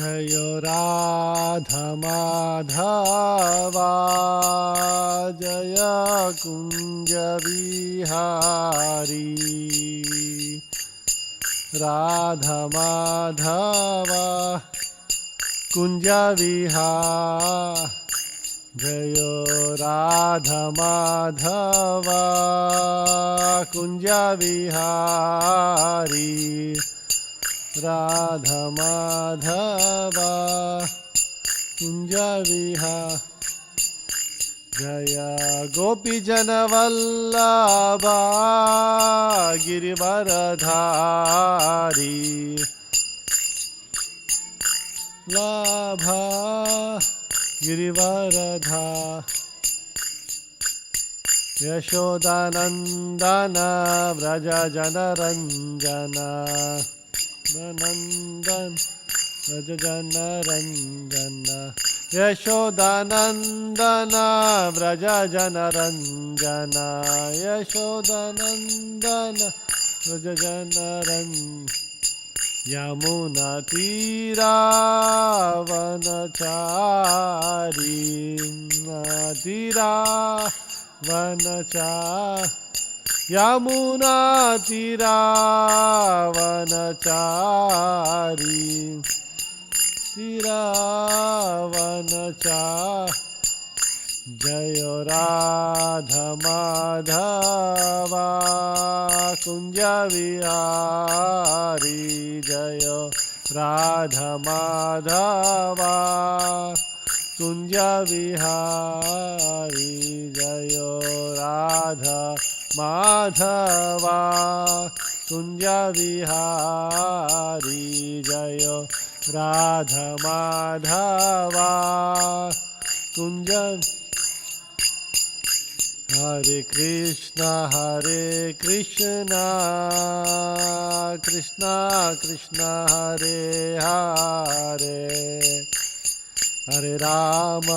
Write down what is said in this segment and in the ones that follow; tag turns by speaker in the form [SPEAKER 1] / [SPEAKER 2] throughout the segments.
[SPEAKER 1] Jayo Radha Madhava Jaya Kunja Vihari Radha Madhava Kunja Vihari Jayo Radha Madhava Kunja Vihari Radha Madhava Kunja Vihari Jaya Gopi Jana Vallabha Girivaradhari Labha Girivaradha Yashodanandana Vraja Janaranjana Nandan Vraja Janaranjana Yashodanandana Vraja Janaranjana Yashodanandana Vraja Janaranjana Yamuna Tira Vanachari Tira Vanachari Yamuna Tira Vanachari Tira Vanachari Jayo Radha Madhava Kunja Vihari Jayo Radha Madhava कुंज विहारी जय राधा माधवा कुंज विहारी जय राधा माधवा कुंज हरे कृष्णा कृष्णा कृष्णा हरे हरे हरे राम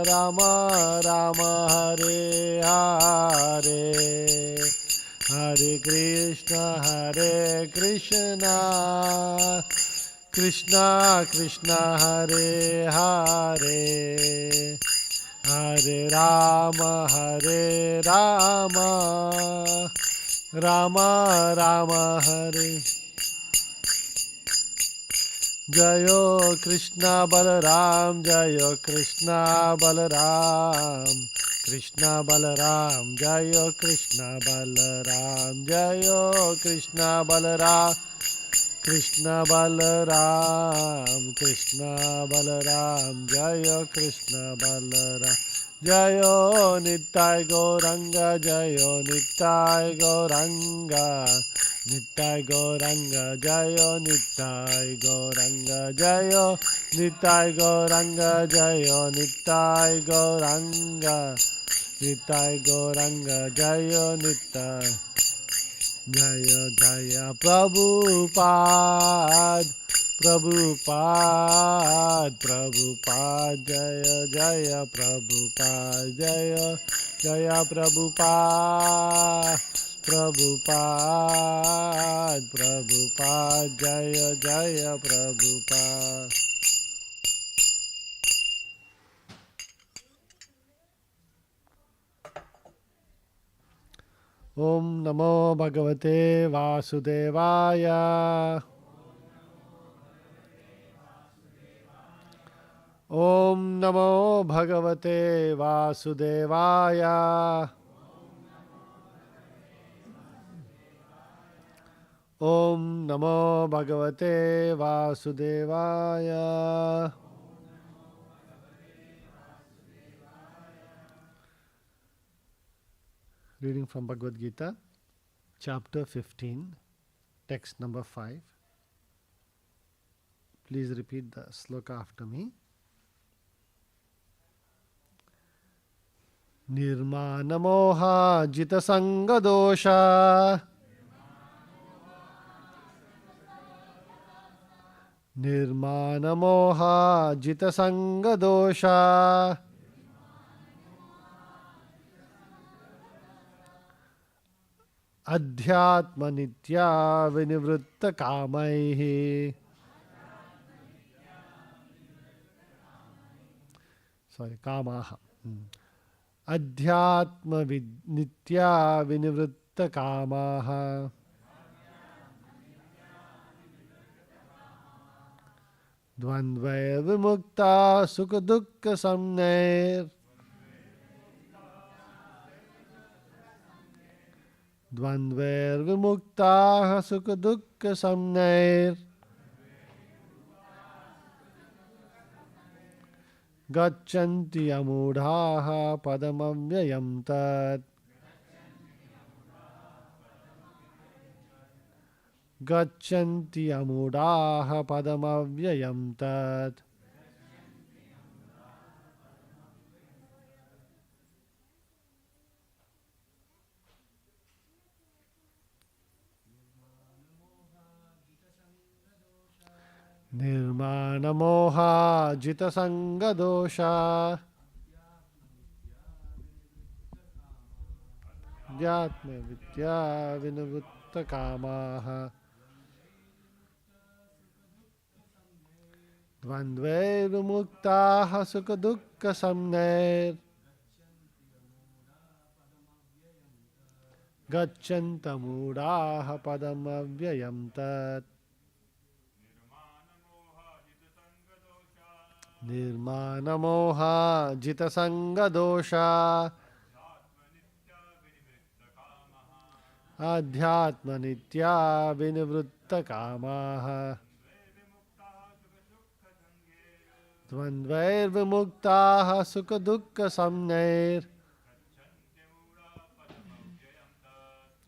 [SPEAKER 1] राम राम हरे हरे हरे कृष्णा कृष्णा कृष्णा हरे हरे हरे राम राम राम हरे जयो कृष्णा बलराम जयो कृष्णा बलराम कृष्णा बलराम जयो कृष्णा बलराम जयो कृष्णा बलराम कृष्णा बलराम जय कृष्णा बलराम जयो निताय गौरंग जयो निताय गौरंग निताय गौरंग जयो निताय गौरंग जयो निताय गौरंग जयो निताय गौरंग निताय गौरंग जयो निताय जय जय प्रभुपाद प्रभुपाद प्रभुपाद जय जय प्रभुपाद जय जय प्रभुपाद प्रभुपाद प्रभुपाद जय जय प्रभुपाद ओम नमो भगवते वासुदेवाय ओम नमो भगवते वासुदेवाय ओम नमो भगवते वासुदेवाय Reading from Bhagavad Gita, chapter 15, text number 5. Please repeat the sloka after me. Nirmanamoha jita sanga dosha Nirmanamoha jita sanga dosha अध्यात्म नित्या विनिवृत्त कामैः कामाः अध्यात्म नित्या विनिवृत्त कामाः द्वन्द्वैर्विमुक्ता सुख दुःख संज्ञैर् द्वन्द्वैर्विमुक्ताः सुख दुःख संज्ञैर् गच्छन्ति अमूढाः पदमव्ययं तत् गच्छन्ति अमूढाः पदमव्ययं तत् निर्माणमोहा जितसंगदोषा अध्यात्मविद्या विनिवृत्तकामाः द्वन्द्वैर्विमुक्ताः सुखदुःखसंज्ञैर् गच्छन्तमूढाः पदमव्ययं तत् निर्माणमोहा जितसंगदोषा अध्यात्मनित्या विनिवृत्तकामाः Dvandvair sukha dukkha samnair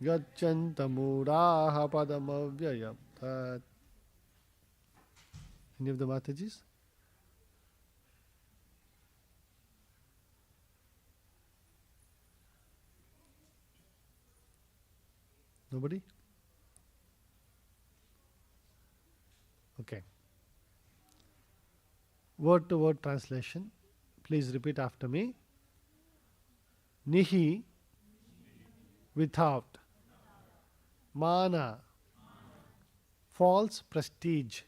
[SPEAKER 1] gacchanta mudaha padam avyayam tat. Any of the Matajis? Nobody? Okay. Word to word translation. Please repeat after me. Nihi, without. Mana, false prestige.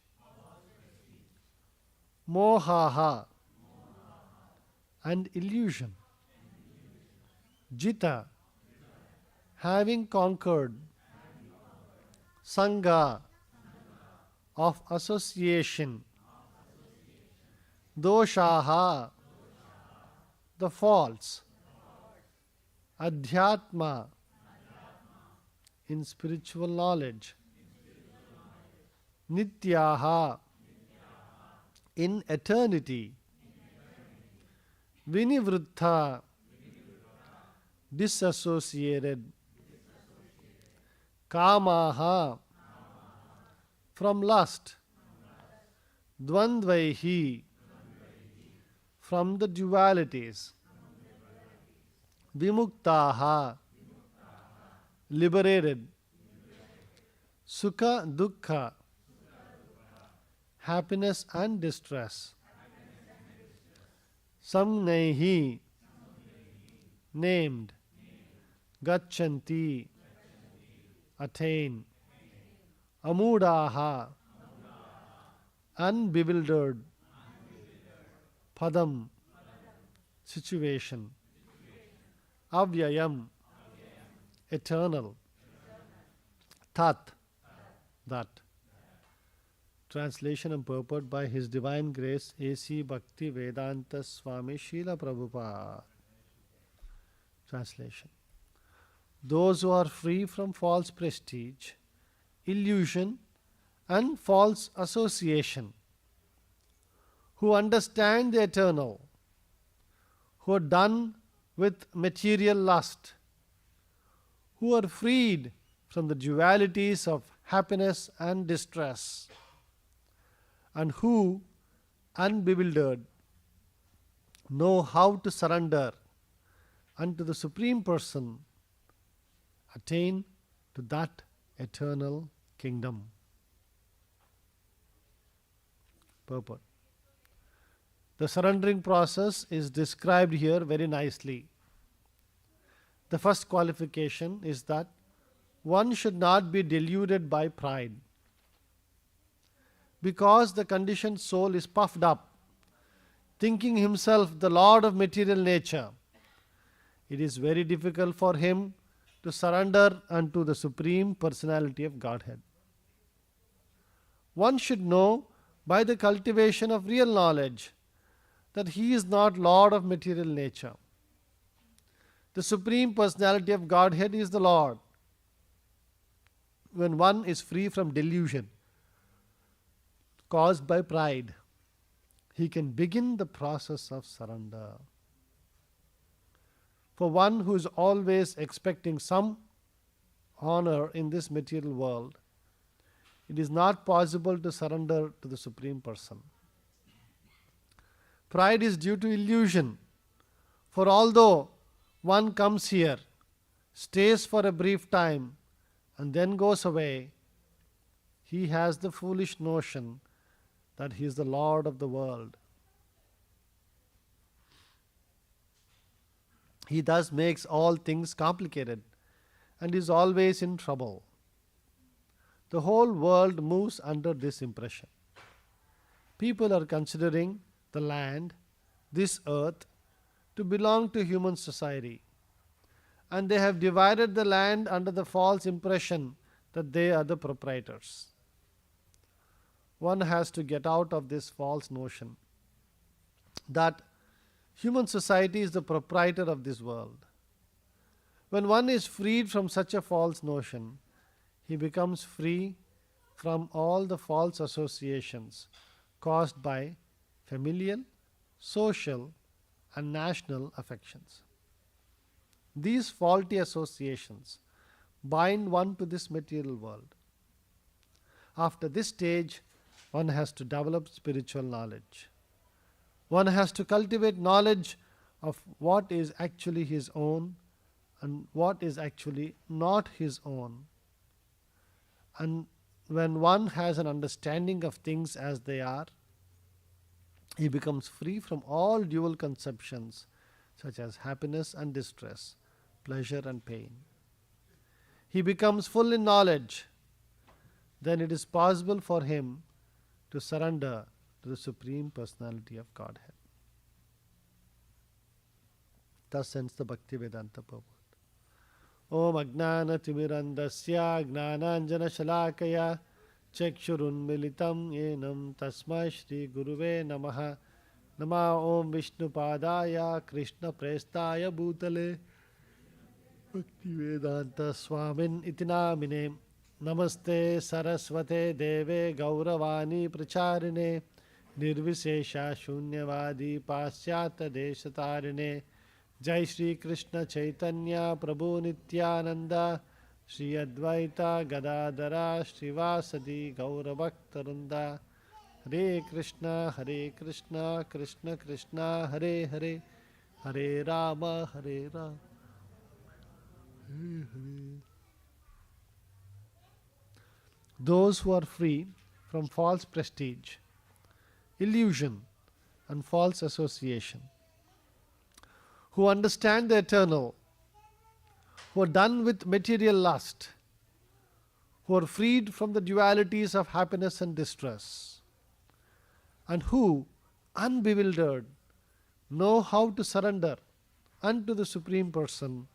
[SPEAKER 1] Mohaha, and illusion. Jita, having conquered. Sangha, of association. Doshaha, the faults. Adhyatma, in spiritual knowledge. Nityaha, in eternity. Vinivruttha, disassociated. Kamaha, from lust. Dvandvaihi, from the dualities. Vimuktaha, liberated. Sukha dukkha, happiness and distress. Samnehi, named. Gacchanti, attain. Amudaha, unbewildered. Padam, situation. Avyayam, eternal. Tat, that. Translation and purport by His Divine Grace A.C. Bhakti Vedanta Swami Srila Prabhupada. Translation. Those who are free from false prestige, illusion and false association, who understand the eternal, who are done with material lust, who are freed from the dualities of happiness and distress, and who, unbewildered, know how to surrender unto the Supreme Person, attain to that eternal kingdom. Purport. The surrendering process is described here very nicely. The first qualification is that one should not be deluded by pride. Because the conditioned soul is puffed up, thinking himself the lord of material nature, it is very difficult for him to surrender unto the Supreme Personality of Godhead. One should know by the cultivation of real knowledge that he is not lord of material nature. The Supreme Personality of Godhead is the Lord. When one is free from delusion caused by pride, he can begin the process of surrender. For one who is always expecting some honor in this material world, it is not possible to surrender to the Supreme Person. Pride is due to illusion. For although one comes here, stays for a brief time, and then goes away, he has the foolish notion that he is the Lord of the world. He thus makes all things complicated and is always in trouble. The whole world moves under this impression. People are considering the land, this earth, to belong to human society, and they have divided the land under the false impression that they are the proprietors. One has to get out of this false notion that human society is the proprietor of this world. When one is freed from such a false notion, he becomes free from all the false associations caused by familial, social, and national affections. These faulty associations bind one to this material world. After this stage, one has to develop spiritual knowledge. One has to cultivate knowledge of what is actually his own and what is actually not his own. And when one has an understanding of things as they are, he becomes free from all dual conceptions such as happiness and distress, pleasure and pain. He becomes full in knowledge. Then it is possible for him to surrender to the Supreme Personality of Godhead. Thus ends the Bhakti Vedanta purport. Om Ajnana Timirandasya Gnananjana Shalakaya Chakshurunmilitam Yenam Tasmai Shri Guruve Namaha Nama Om Vishnu Padaya Krishna Prestaya Bhutale Bhakti Vedanta Swamin Itinamine Namaste Saraswate Deve Gauravani Pracharine Nirvisesha Shunyavadi Pasyata Deshatarine Jai Shri Krishna Chaitanya Prabhu Nityananda Shri Advaita Gadadara Srivasadi Gauravaktarunda Hare Krishna Krishna Krishna Hare Hare Hare Rama Hare Rama Hare Hare. Those who are free from false prestige, illusion and false association, who understand the eternal, who are done with material lust, who are freed from the dualities of happiness and distress, and who, unbewildered, know how to surrender unto the Supreme Person,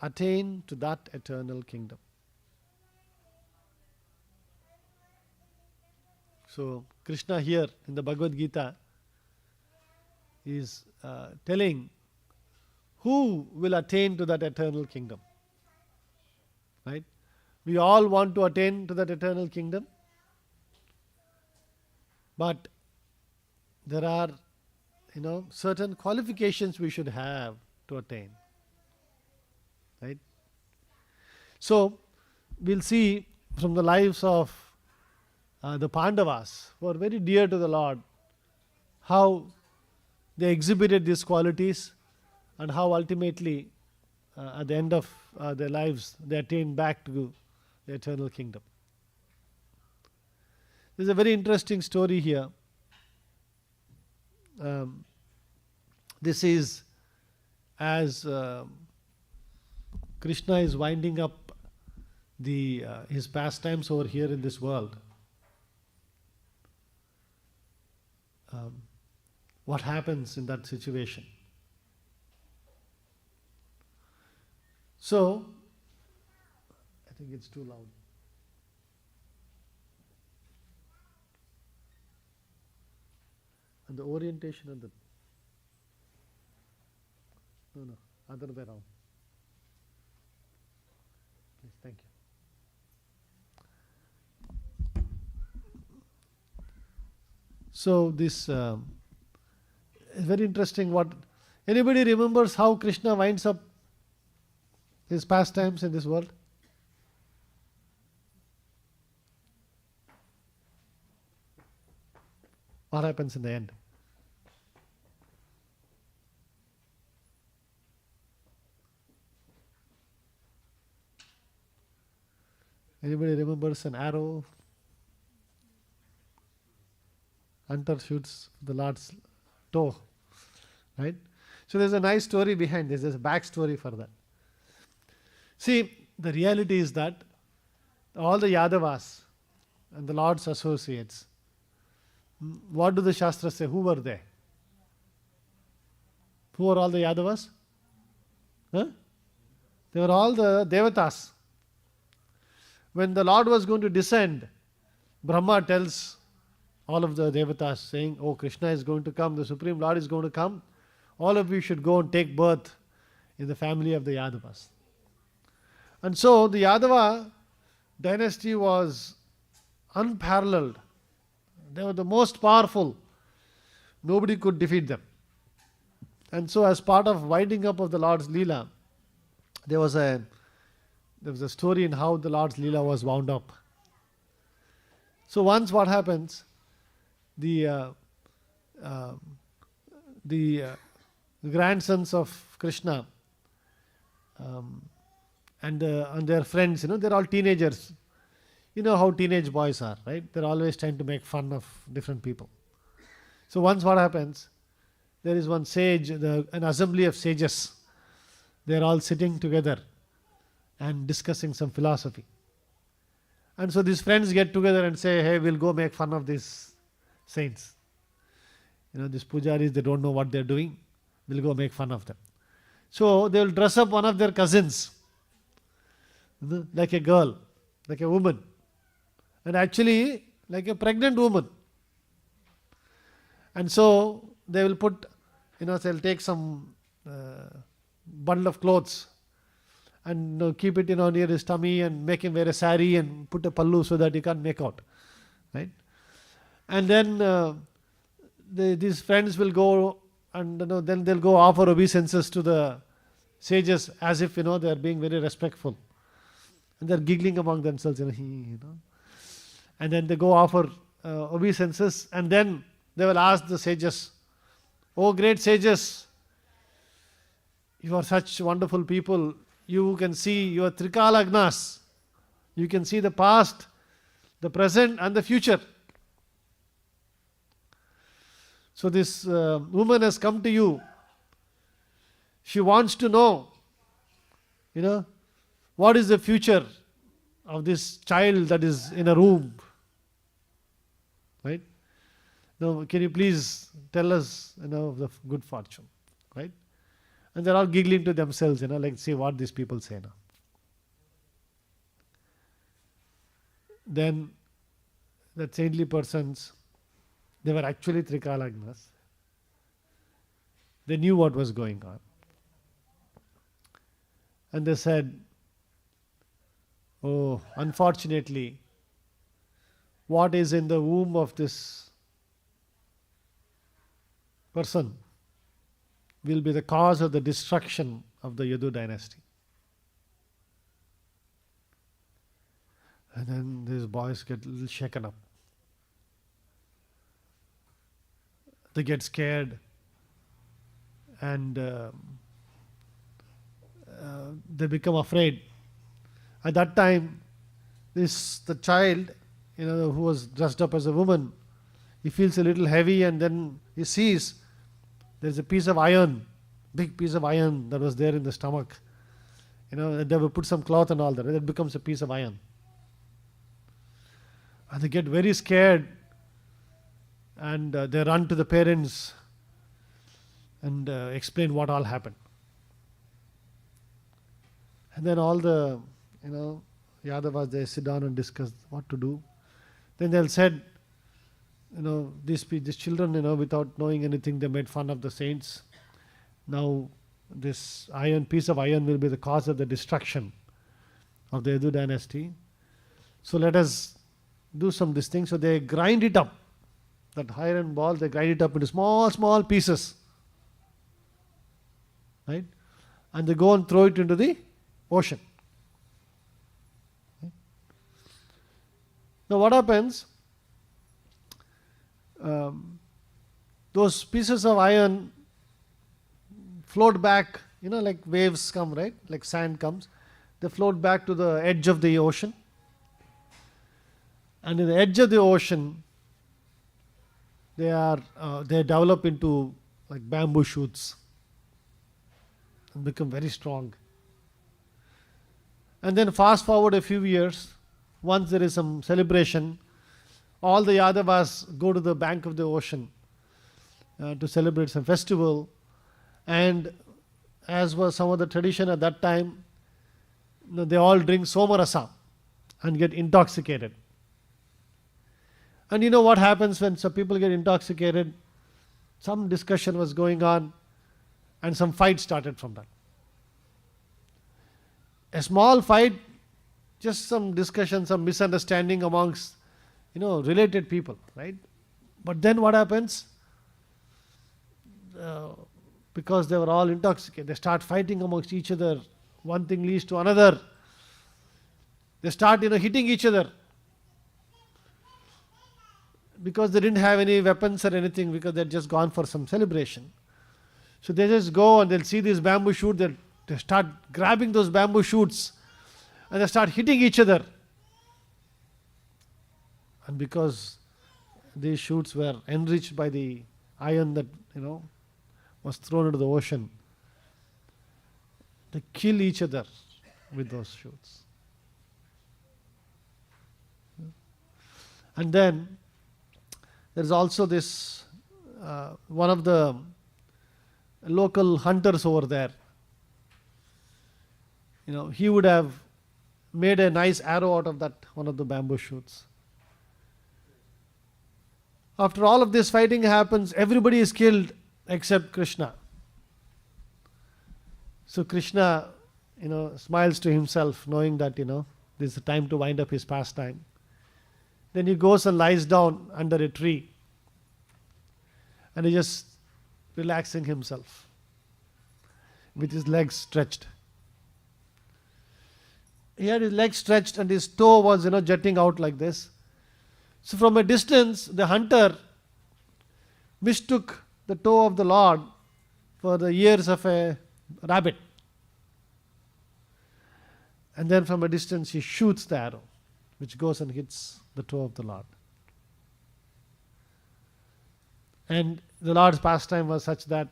[SPEAKER 1] attain to that eternal kingdom. So, Krishna here in the Bhagavad Gita is telling who will attain to that eternal kingdom. Right? We all want to attain to that eternal kingdom, but there are, certain qualifications we should have to attain. Right? So, we'll see from the lives of the Pandavas, who are very dear to the Lord, how they exhibited these qualities and how ultimately at the end of their lives they attained back to the eternal kingdom. There's a very interesting story here. This is as Krishna is winding up his pastimes over here in this world. What happens in that situation? So, I think it's too loud. And the orientation of the... No, other way around. Please, thank you. So, this is very interesting. Anybody remembers how Krishna winds up his pastimes in this world? What happens in the end? Anybody remembers an arrow? Hunter shoots the Lord's toe. Right? So there's a nice story behind this. There's a backstory for that. See, the reality is that all the Yadavas and the Lord's associates, what do the Shastras say? Who were they? Who were all the Yadavas? Huh? They were all the Devatas. When the Lord was going to descend, Brahma tells all of the Devatas saying, oh, Krishna is going to come, the Supreme Lord is going to come. All of you should go and take birth in the family of the Yadavas. And so the Yadava dynasty was unparalleled. They were the most powerful. Nobody could defeat them. And so as part of winding up of the Lord's Leela, there was a story in how the Lord's Leela was wound up. So once what happens, the grandsons of Krishna and their friends, they're all teenagers. You know how teenage boys are, right? They're always trying to make fun of different people. So once what happens, there is one sage, an assembly of sages. They're all sitting together and discussing some philosophy. And so these friends get together and say, hey, we'll go make fun of these saints. These pujaris, they don't know what they're doing. We'll go make fun of them. So they will dress up one of their cousins, like a girl, like a woman, and actually like a pregnant woman. And so they will put, they'll take some bundle of clothes and keep it near his tummy and make him wear a sari and put a pallu so that he can't make out, right? And then these friends will go and then they'll go offer obeisances to the sages as if they are being very respectful, and they're giggling among themselves, and then they go offer obeisances, and then they will ask the sages, oh great sages, you are such wonderful people. You can see your trikalagnas. You can see the past, the present and the future. So this woman has come to you. She wants to know, what is the future of this child that is in a room, right? Now, can you please tell us, of the good fortune, right? And they're all giggling to themselves, like see what these people say now. Then the saintly persons, they were actually Trikalagnas. They knew what was going on. And they said, oh, unfortunately, what is in the womb of this person will be the cause of the destruction of the Yadu dynasty. And then these boys get a little shaken up. They get scared and they become afraid. At that time, the child, who was dressed up as a woman, he feels a little heavy, and then he sees there's a piece of iron, big piece of iron that was there in the stomach. They will put some cloth and all that. That becomes a piece of iron. And they get very scared, and they run to the parents and explain what all happened. And then all the, Yadavas, they sit down and discuss what to do. Then they'll said, these children, without knowing anything, they made fun of the saints. Now, this piece of iron will be the cause of the destruction of the Yadu dynasty. So let us do this thing. So they grind it up. That iron ball, they grind it up into small, small pieces. Right? And they go and throw it into the ocean. Right? Now what happens? Those pieces of iron float back, like waves come, right? Like sand comes. They float back to the edge of the ocean. And in the edge of the ocean, they develop into like bamboo shoots and become very strong. And then fast forward a few years, once there is some celebration, all the Yadavas go to the bank of the ocean to celebrate some festival. And as was some of the tradition at that time, they all drink somarasa and get intoxicated. And what happens when some people get intoxicated? Some discussion was going on and some fight started from that. A small fight, just some discussion, some misunderstanding amongst related people, right? But then what happens? because they were all intoxicated, they start fighting amongst each other. One thing leads to another. They start, hitting each other because they didn't have any weapons or anything, because they'd just gone for some celebration. So they just go and they'll see this bamboo shoot, they start grabbing those bamboo shoots and they start hitting each other. And because these shoots were enriched by the iron that was thrown into the ocean, they kill each other with those shoots. And then there is also this one of the local hunters over there. He would have made a nice arrow out of that one of the bamboo shoots. After all of this fighting happens, everybody is killed except Krishna. So Krishna, smiles to himself, knowing that, this is the time to wind up his pastime. Then he goes and lies down under a tree. And he just relaxing himself with his legs stretched. He had his legs stretched and his toe was, jutting out like this. So from a distance, the hunter mistook the toe of the Lord for the ears of a rabbit. And then from a distance he shoots the arrow, which goes and hits the toe of the Lord. And the Lord's pastime was such that,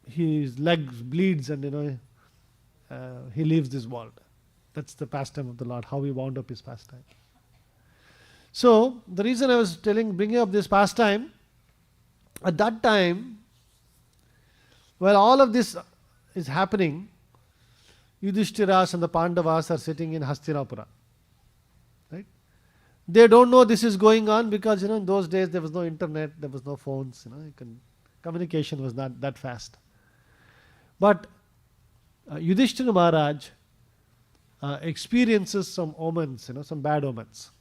[SPEAKER 1] his legs bleeds and, he leaves this world. That's the pastime of the Lord, how he wound up his pastime. So, the reason I was bringing up this pastime, at that time, while all of this is happening, Yudhishthira and the Pandavas are sitting in Hastinapura. Right? They don't know this is going on because, in those days there was no internet, there was no phones, communication was not that fast. But Yudhishthira Maharaj experiences some omens, some bad omens.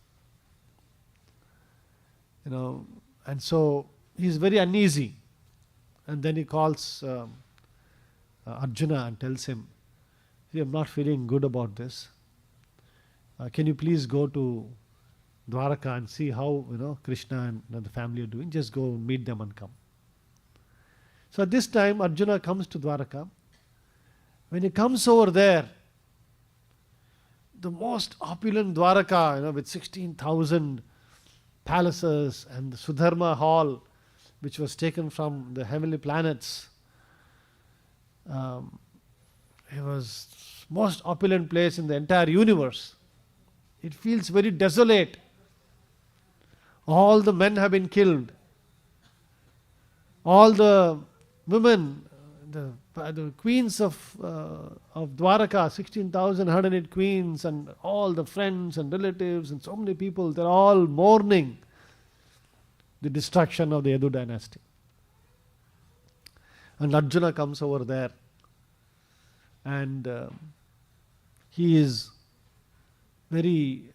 [SPEAKER 1] And so he's very uneasy. And then he calls Arjuna and tells him, I'm not feeling good about this. Can you please go to Dwaraka and see how Krishna and the family are doing? Just go meet them and come. So at this time Arjuna comes to Dwaraka. When he comes over there, the most opulent Dwaraka, with 16,000 palaces and the Sudharma hall, which was taken from the heavenly planets. It was most opulent place in the entire universe. It feels very desolate. All the men have been killed. All the women, the queens of Dwaraka, 16,108 queens, and all the friends and relatives and so many people, they're all mourning the destruction of the Yadu dynasty. And Arjuna comes over there and he is very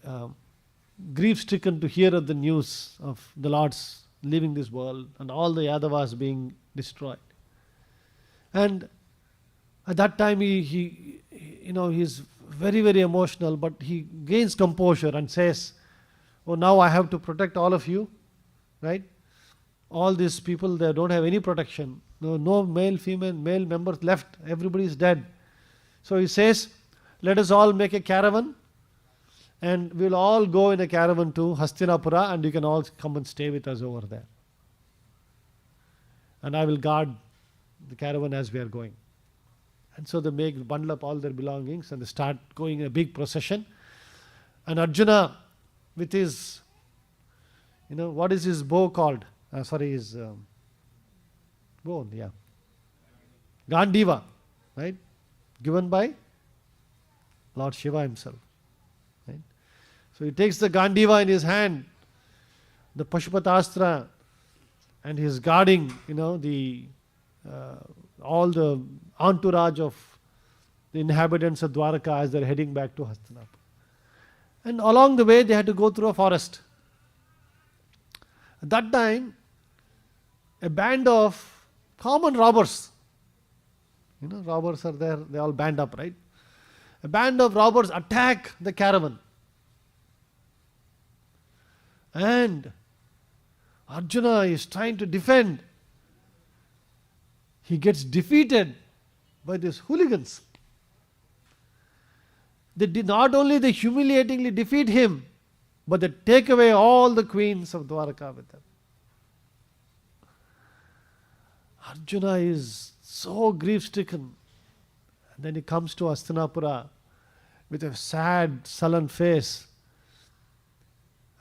[SPEAKER 1] grief-stricken to hear of the news of the Lord's leaving this world and all the Yadavas being destroyed. And at that time he's very, very emotional, but he gains composure and says, now I have to protect all of you, right? All these people, they don't have any protection. No male, female, male members left. Everybody is dead. So he says, let us all make a caravan and we'll all go in a caravan to Hastinapura and you can all come and stay with us over there. And I will guard the caravan as we are going. And so they bundle up all their belongings and they start going in a big procession. And Arjuna, with his, what is his bow called? His bow, yeah. Gandiva, right? Given by Lord Shiva himself. Right? So he takes the Gandiva in his hand, the Pashupatastra, and he is guarding, all the entourage of the inhabitants of Dwaraka as they're heading back to Hastinapura. And along the way they had to go through a forest. At that time, a band of common robbers, robbers are there, they all band up, right? A band of robbers attack the caravan. And Arjuna is trying to defend. He gets defeated by these hooligans. They did not only they humiliatingly defeat him, but they take away all the queens of Dwaraka with them. Arjuna is so grief-stricken. And then he comes to Hastinapura with a sad, sullen face.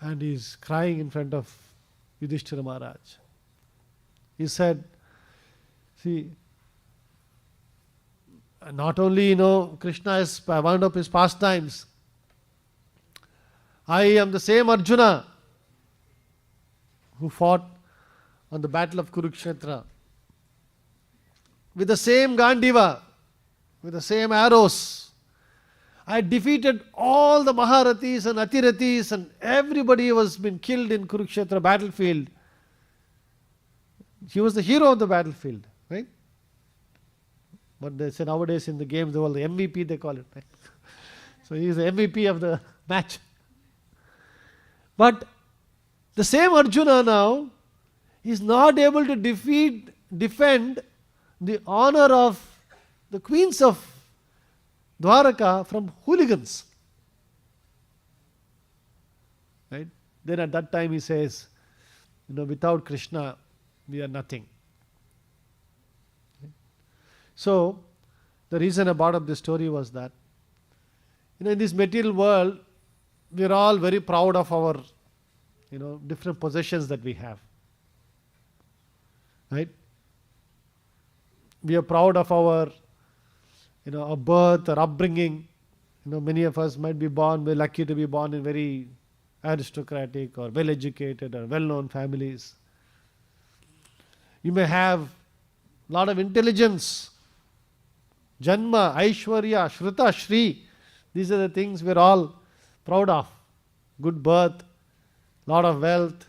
[SPEAKER 1] And he's crying in front of Yudhishthira Maharaj. He said, see, not only, Krishna has wound up his pastimes. I am the same Arjuna who fought on the battle of Kurukshetra with the same Gandiva, with the same arrows. I defeated all the Maharathis and Atirathis, and everybody was been killed in Kurukshetra battlefield. He was the hero of the battlefield, right? But they say nowadays in the games, the MVP they call it, right? So he is the MVP of the match. But the same Arjuna now is not able to defend the honor of the queens of Dwaraka from hooligans. Right? Then at that time he says, without Krishna we are nothing. So the reason I brought up this story was that, in this material world, we are all very proud of our, different possessions that we have. Right? We are proud of our, our birth or upbringing. Many of us might be born, we're lucky to be born in very aristocratic or well-educated or well-known families. You may have a lot of intelligence, Janma, Aishwarya, Shruta, Shri. These are the things we're all proud of. Good birth, lot of wealth.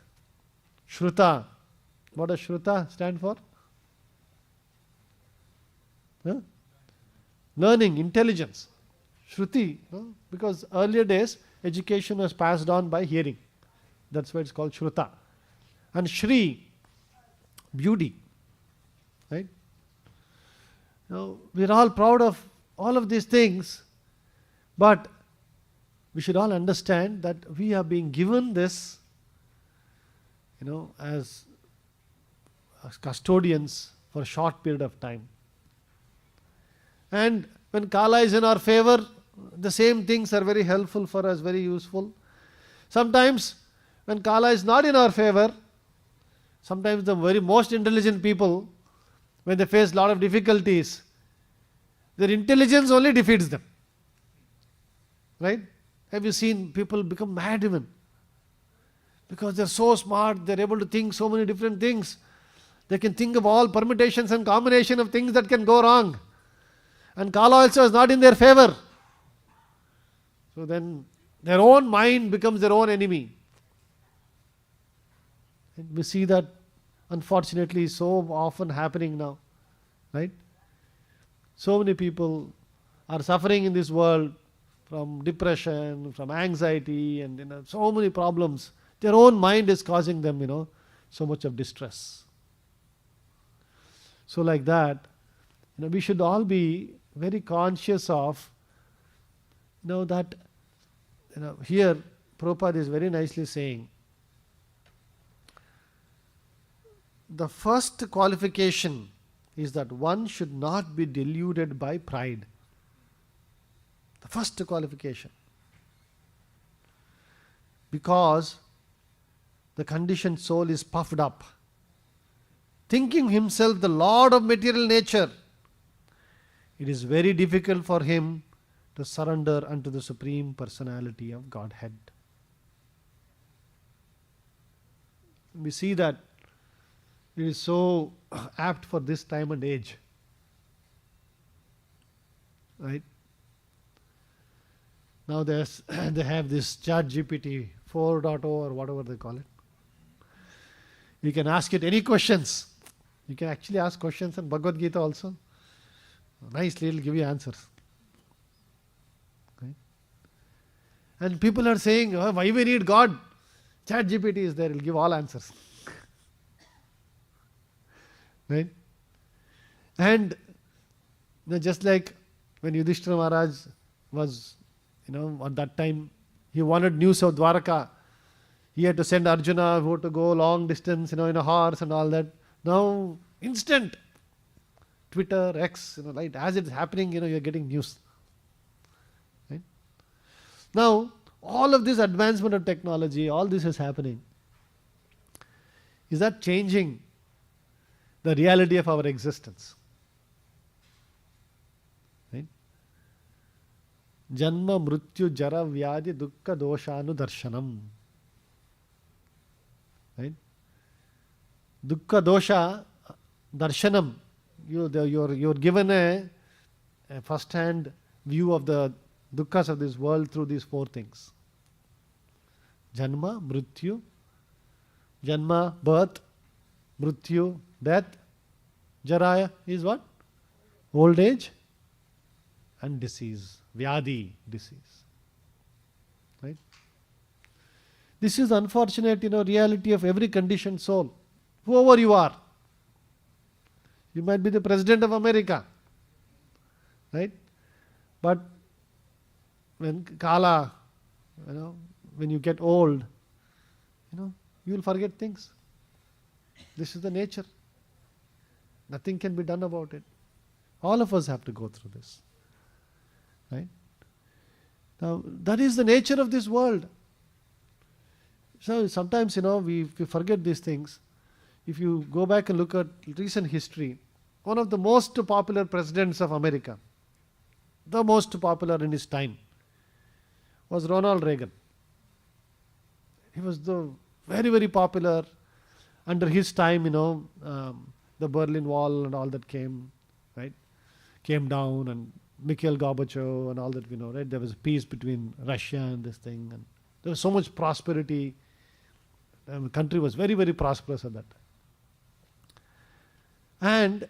[SPEAKER 1] Shruta. What does Shruta stand for? Huh? Learning, intelligence. Shruti. Because earlier days, education was passed on by hearing. That's why it's called Shruta. And Shri, beauty. Right? We're all proud of all of these things, but we should all understand that we are being given this, as custodians for a short period of time. And when Kala is in our favor, the same things are very helpful for us, very useful. Sometimes when Kala is not in our favor, sometimes the very most intelligent people, when they face a lot of difficulties, their intelligence only defeats them. Right? Have you seen people become mad even? Because they're so smart, they're able to think so many different things. They can think of all permutations and combination of things that can go wrong. And Kala also is not in their favor. So then their own mind becomes their own enemy. And we see that unfortunately so often happening now. Right? So many people are suffering in this world from depression, from anxiety, and so many problems. Their own mind is causing them, so much of distress. So like that, we should all be very conscious of, that, here Prabhupada is very nicely saying, the first qualification is that one should not be deluded by pride. The first qualification. Because the conditioned soul is puffed up, thinking himself the lord of material nature, it is very difficult for him to surrender unto the Supreme Personality of Godhead. We see that it is so apt for this time and age. Right? Now they have this Chat GPT 4.0 or whatever they call it. You can ask it any questions. You can actually ask questions in Bhagavad Gita also. Nicely, it will give you answers. Okay? And people are saying, oh, why we need God? ChatGPT is there, it will give all answers. Right? And just like when Yudhishthira Maharaj was, at that time, he wanted news of Dwaraka. He had to send Arjuna who had to go long distance, in a horse and all that. Now, instant. Twitter, X, right? As it's happening, you're getting news. Right? Now, all of this advancement of technology, all this is happening. Is that changing the reality of our existence? Right? Janma, Mrityu, Jara, Vyadi, Dukkha, Doshanu, Darshanam. Right? Dukkha, Dosha, Darshanam. You're given a first-hand view of the dukkhas of this world through these four things. Janma, Mrityu, Janma, birth, Mrityu, death, Jaraya is what? Old age and disease. Vyadi, disease. Right? This is the unfortunate, reality of every conditioned soul. Whoever you are. You might be the President of America. Right? But when Kala, when you get old, you will forget things. This is the nature. Nothing can be done about it. All of us have to go through this. Right? Now, that is the nature of this world. So sometimes, we forget these things. If you go back and look at recent history, one of the most popular presidents of America, the most popular in his time, was Ronald Reagan. He was very, very popular. Under his time, the Berlin Wall and all that came down, and Mikhail Gorbachev and all that right? There was peace between Russia and this thing, and there was so much prosperity. The country was very, very prosperous at that time. And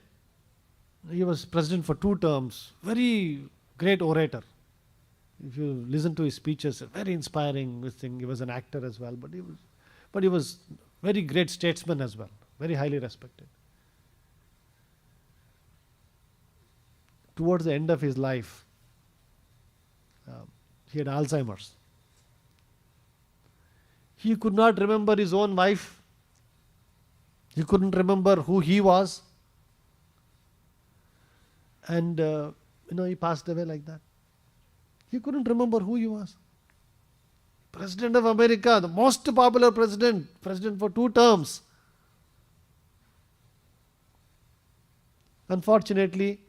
[SPEAKER 1] he was president for 2 terms. Very great orator. If you listen to his speeches, very inspiring. This thing. He was an actor as well, but he was very great statesman as well. Very highly respected. Towards the end of his life, he had Alzheimer's. He could not remember his own wife. He couldn't remember who he was. And, he passed away like that. He couldn't remember who he was. President of America, the most popular president for 2 terms. Unfortunately,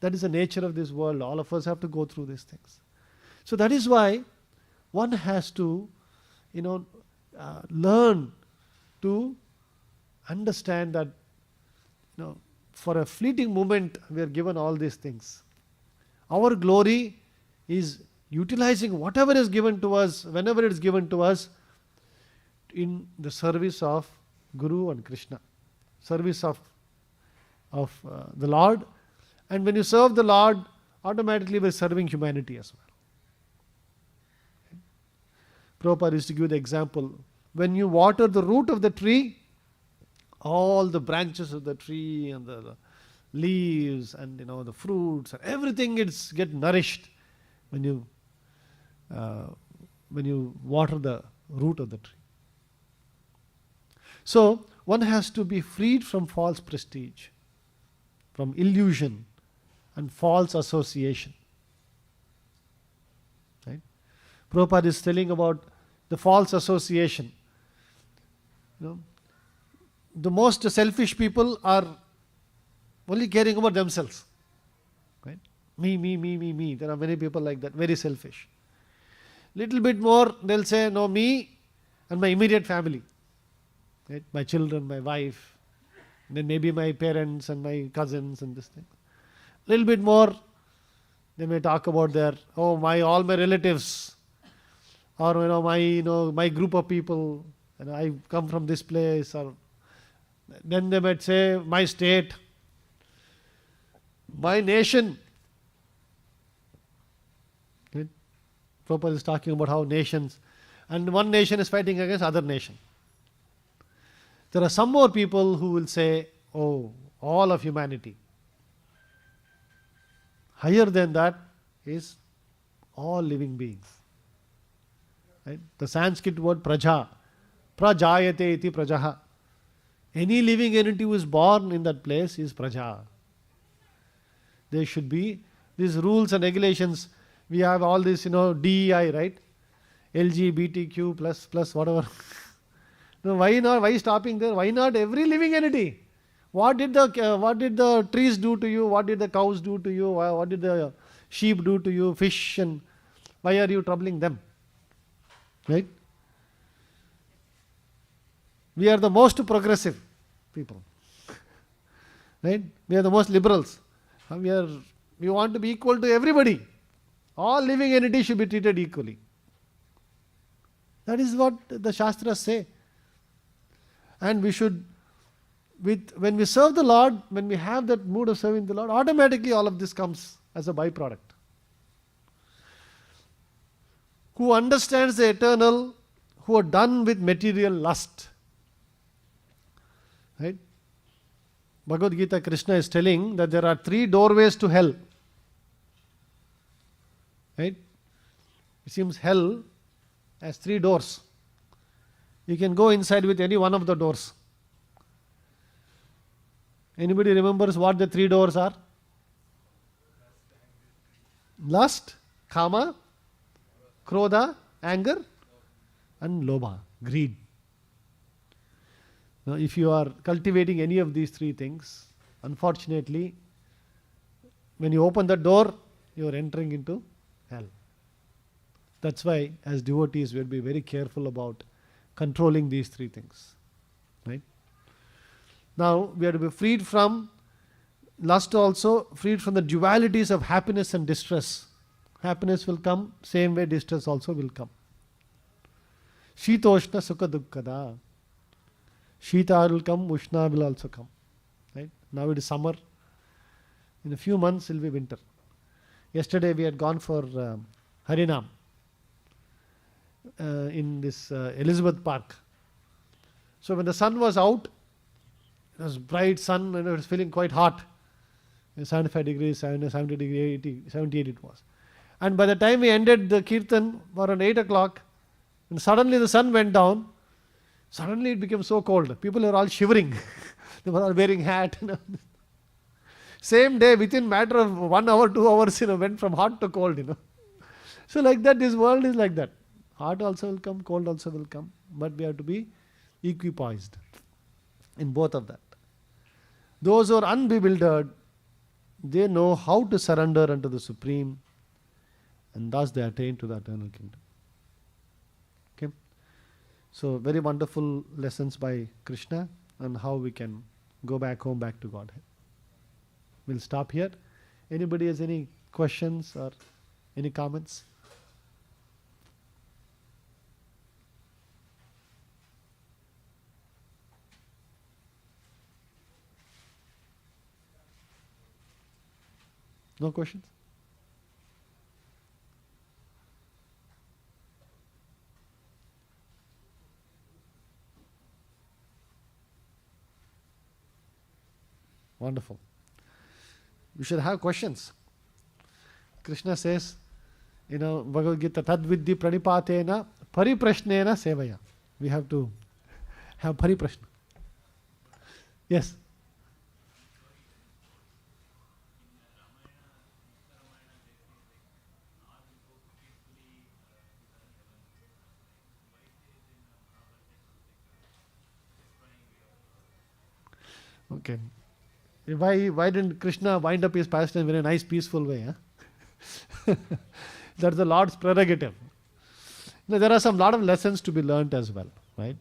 [SPEAKER 1] that is the nature of this world. All of us have to go through these things. So that is why one has to, learn to understand that, for a fleeting moment, we are given all these things. Our glory is utilizing whatever is given to us, whenever it is given to us, in the service of Guru and Krishna, service of the Lord. And when you serve the Lord, automatically we are serving humanity as well. Prabhupada used to give the example, when you water the root of the tree, all the branches of the tree and the leaves and the fruits and everything get nourished when you water the root of the tree. So one has to be freed from false prestige, from illusion and false association. Right? Prabhupada is telling about the false association. The most selfish people are only caring about themselves. Right? Me. There are many people like that, very selfish. Little bit more, they'll say, no, me and my immediate family. Right? My children, my wife, then maybe my parents and my cousins and this thing. Little bit more, they may talk about all my relatives, or my group of people. I come from this place, or Then they might say, my state, my nation. Right? Prabhupada is talking about how nations, and one nation is fighting against other nation. There are some more people who will say, oh, all of humanity. Higher than that is all living beings. Right? The Sanskrit word praja, prajayate iti prajaha. Any living entity who is born in that place is praja. There should be these rules and regulations. We have all this, DEI, right? LGBTQ plus whatever. No, why not? Why stopping there? Why not every living entity? What did the trees do to you? What did the cows do to you? What did the sheep do to you? Fish, and why are you troubling them? Right? We are the most progressive people. Right? We are the most liberals. We want to be equal to everybody. All living entities should be treated equally. That is what the Shastras say. And we should, when we serve the Lord, when we have that mood of serving the Lord, automatically all of this comes as a byproduct. Who understands the eternal, who are done with material lust. Right? Bhagavad Gita, Krishna is telling that there are 3 doorways to hell. Right? It seems hell has 3 doors. You can go inside with any one of the doors. Anybody remembers what the 3 doors are? Lust, kama, krodha, anger, and lobha, greed. Now, if you are cultivating any of these 3 things, unfortunately, when you open the door, you are entering into hell. That's why, as devotees, we will be very careful about controlling these 3 things. Right? Now, we are to be freed from lust also, freed from the dualities of happiness and distress. Happiness will come, same way distress also will come. Shitoshna sukha dukkada. Shita will come, Ushna will also come. Right? Now it is summer. In a few months it will be winter. Yesterday we had gone for Harinam in this Elizabeth Park. So when the sun was out, it was bright sun and it was feeling quite hot. 75 degrees, 70 degrees, 80, 78 it was. And by the time we ended the kirtan around 8 o'clock, and suddenly the sun went down, suddenly it became so cold. People were all shivering. They were all wearing hat. Same day, within matter of 1 hour, 2 hours, went from hot to cold. So like that, this world is like that. Hot also will come, cold also will come. But we have to be equipoised in both of that. Those who are unbewildered, they know how to surrender unto the Supreme, and thus they attain to the eternal kingdom. Okay? So very wonderful lessons by Krishna on how we can go back home, back to Godhead. We'll stop here. Anybody has any questions or any comments? No questions? Wonderful. We should have questions. Krishna says, Bhagavad Gita, Tadvidhi pranipatena pariprashnena sevaya. We have to have pariprashna. Yes. Okay. Why didn't Krishna wind up his pastime in a nice, peaceful way? Huh? That's the Lord's prerogative. There are some lot of lessons to be learnt as well, right?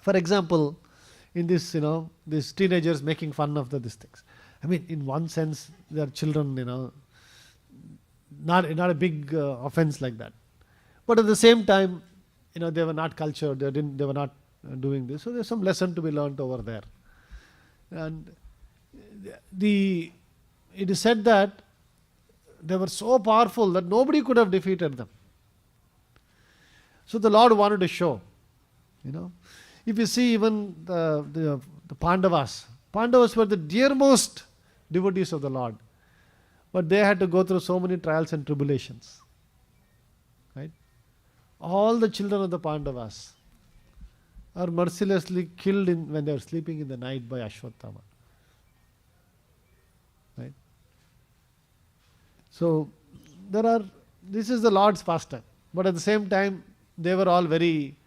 [SPEAKER 1] For example, in this, these teenagers making fun of these things. I mean, in one sense, they are children, not a big offense like that. But at the same time, they were not cultured. They were not doing this. So there's some lesson to be learnt over there. And it is said that they were so powerful that nobody could have defeated them. So the Lord wanted to show, if you see even the Pandavas were the dearmost devotees of the Lord, but they had to go through so many trials and tribulations. Right? All the children of the Pandavas are mercilessly killed when they are sleeping in the night by Ashwatthama. Right? So this is the Lord's pastime. But at the same time, they were all very,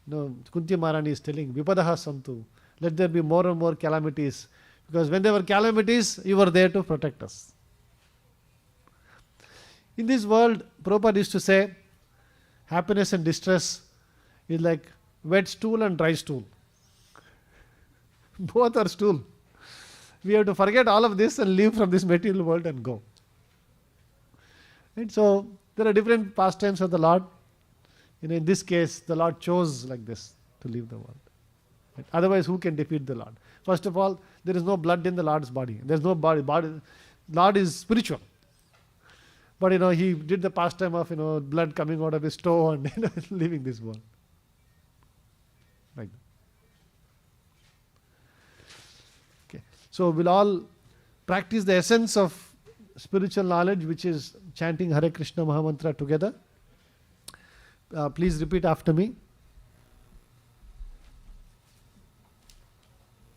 [SPEAKER 1] Kunti Maharani is telling, Vipadaha Santu, let there be more and more calamities. Because when there were calamities, you were there to protect us. In this world, Prabhupada used to say, happiness and distress is like wet stool and dry stool. Both are stool. We have to forget all of this and leave from this material world and go. And so, there are different pastimes of the Lord. In this case, the Lord chose like this to leave the world. Right? Otherwise, who can defeat the Lord? First of all, there is no blood in the Lord's body. There is no body. Lord is spiritual. But he did the pastime of blood coming out of his toe and leaving this world. Like that. Okay. So we'll all practice the essence of spiritual knowledge, which is chanting Hare Krishna Mahamantra together. Please repeat after me.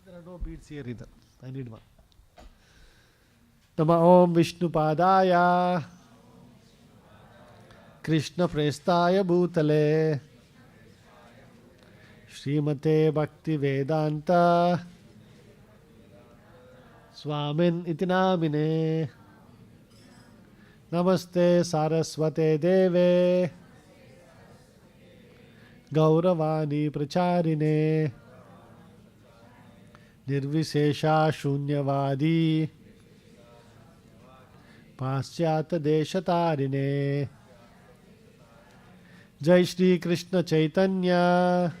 [SPEAKER 1] There are no beads here either. I need one. Nama Om Vishnu Padaya Krishna Prestaya Bhutale Srimate Bhakti Vedanta Swamin Itinamine Namaste Saraswate Deve Gauravani Pracharine Nirvishesha Shunyavadi Paschyata Deshatarine Jai Shri Krishna Chaitanya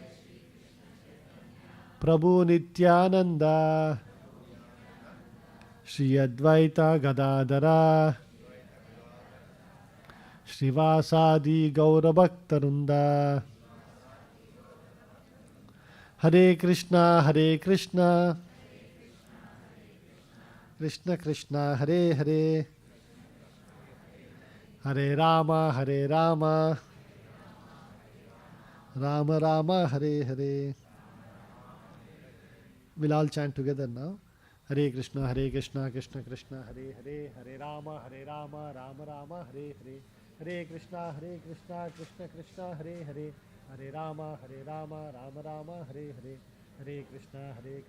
[SPEAKER 1] Prabhu Nityananda Shri Advaita Gadadara Srivasadi Gaurabhaktarunda Hare Krishna Krishna Krishna Hare Hare Hare Rama Rama Rama Hare Hare. We'll all chant together now. Hare Krishna Krishna Krishna Hare Hare Hare Rama Rama Rama Hare Hare Hare Krishna Krishna Krishna Hare Hare Hare Rama Rama Rama Hare Hare Hare Krishna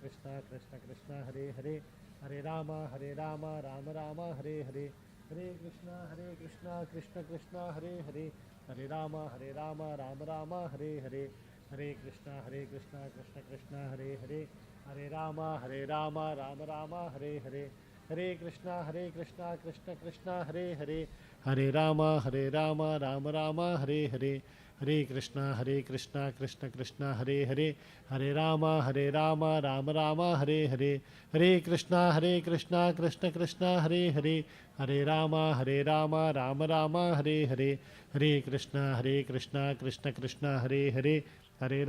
[SPEAKER 1] Krishna Krishna Hare Hare Hare Rama Rama Rama Hare Hare Hare Krishna Krishna Hare Hare Hare Rama Rama Hare Hare Hare Krishna Krishna Hare Hare Hare Rama Rama Hare Hare Hare Krishna Krishna Hare Hare Hare Rama Rama Hare Hare Hare Krishna Krishna Hare Hare Hare Rama Rama Hare Hare Hare Krishna Krishna Hare Hare Hare Rama Rama Hare Hare Hare Krishna Krishna Hare Hare Hare